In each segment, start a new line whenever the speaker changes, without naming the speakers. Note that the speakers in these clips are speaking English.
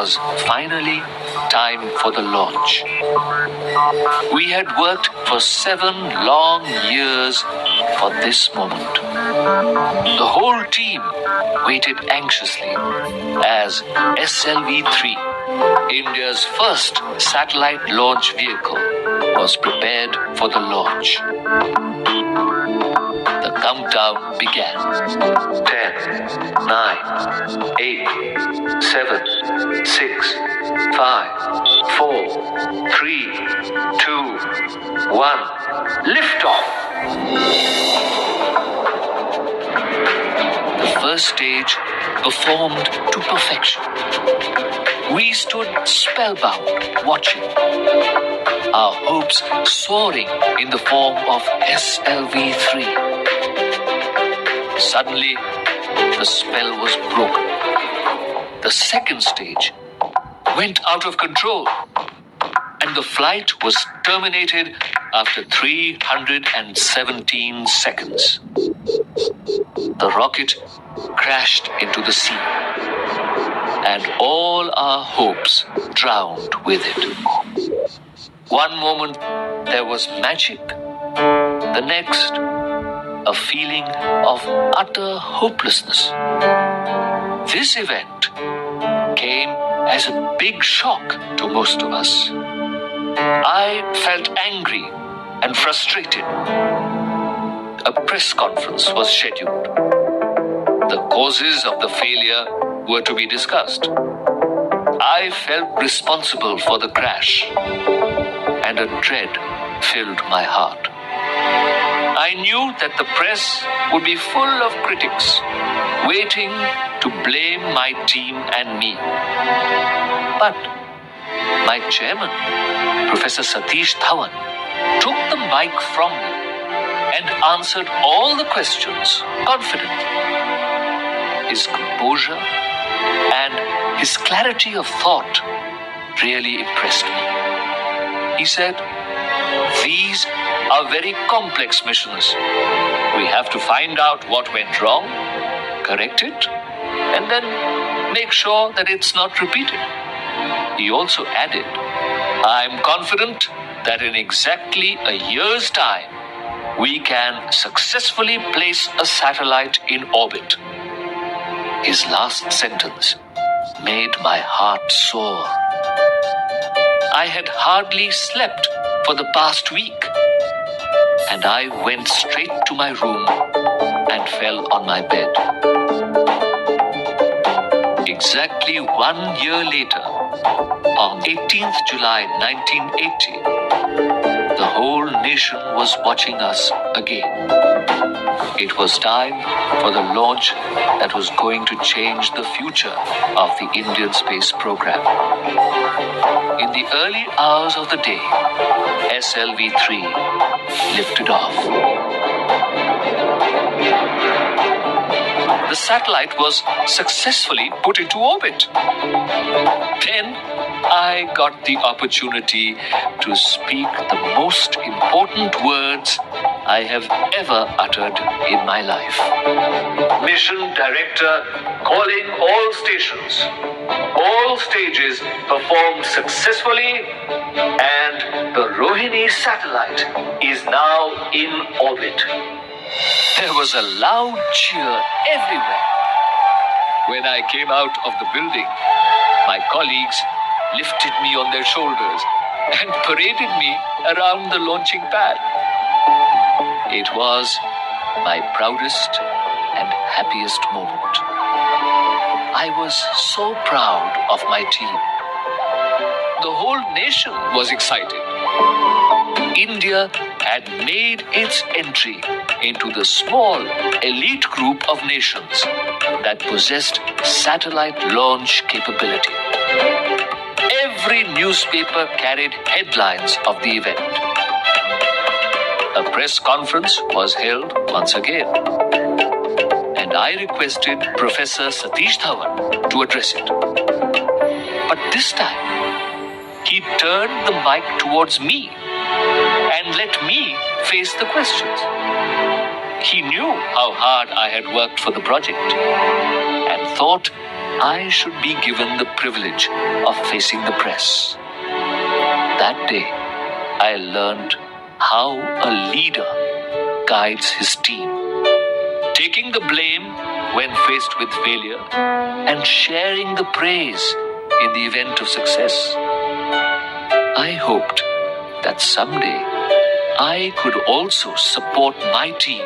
was finally time for the launch. We had worked for 7 long years for this moment. The whole team waited anxiously as SLV-3, India's first satellite launch vehicle, was prepared for the launch. The countdown began. 10, 9, 8, 7, 6, 5, 4, 3, 2, 1. Liftoff! The first stage performed to perfection. We stood spellbound, watching, our hopes soaring in the form of SLV-3. Suddenly, the spell was broken. The second stage went out of control, and the flight was terminated after 317 seconds. The rocket crashed into the sea, and all our hopes drowned with it. One moment there was magic, the next a feeling of utter hopelessness. This event came as a big shock to most of us. I felt angry and frustrated. A press conference was scheduled. The causes of the failure were to be discussed. I felt responsible for the crash, and a dread filled my heart. I knew that the press would be full of critics, waiting to blame my team and me. But my chairman, Professor Satish Dhawan, took the mic from me and answered all the questions confidently. His composure and his clarity of thought really impressed me. He said, "These are very complex missions. We have to find out what went wrong, correct it, and then make sure that it's not repeated." He also added, "I'm confident that in exactly a year's time, we can successfully place a satellite in orbit." His last sentence made my heart soar. I had hardly slept for the past week, and I went straight to my room and fell on my bed. Exactly 1 year later, on 18th July 1980, the whole nation was watching us again. It was time for the launch that was going to change the future of the Indian space program. In the early hours of the day, SLV-3 lifted off. The satellite was successfully put into orbit. Then I got the opportunity to speak the most important words I have ever uttered in my life. Mission Director calling all stations. All stages performed successfully, and the Rohini satellite is now in orbit. There was a loud cheer everywhere. When I came out of the building, my colleagues lifted me on their shoulders and paraded me around the launching pad. It was my proudest and happiest moment. I was so proud of my team. The whole nation was excited. India had made its entry into the small elite group of nations that possessed satellite launch capability. Every newspaper carried headlines of the event. A press conference was held once again, and I requested Professor Satish Dhawan to address it. But this time, he turned the mic towards me and let me face the questions. He knew how hard I had worked for the project and thought I should be given the privilege of facing the press. That day, I learned how a leader guides his team, taking the blame when faced with failure and sharing the praise in the event of success. I hoped that someday I could also support my team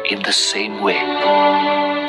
in the same way.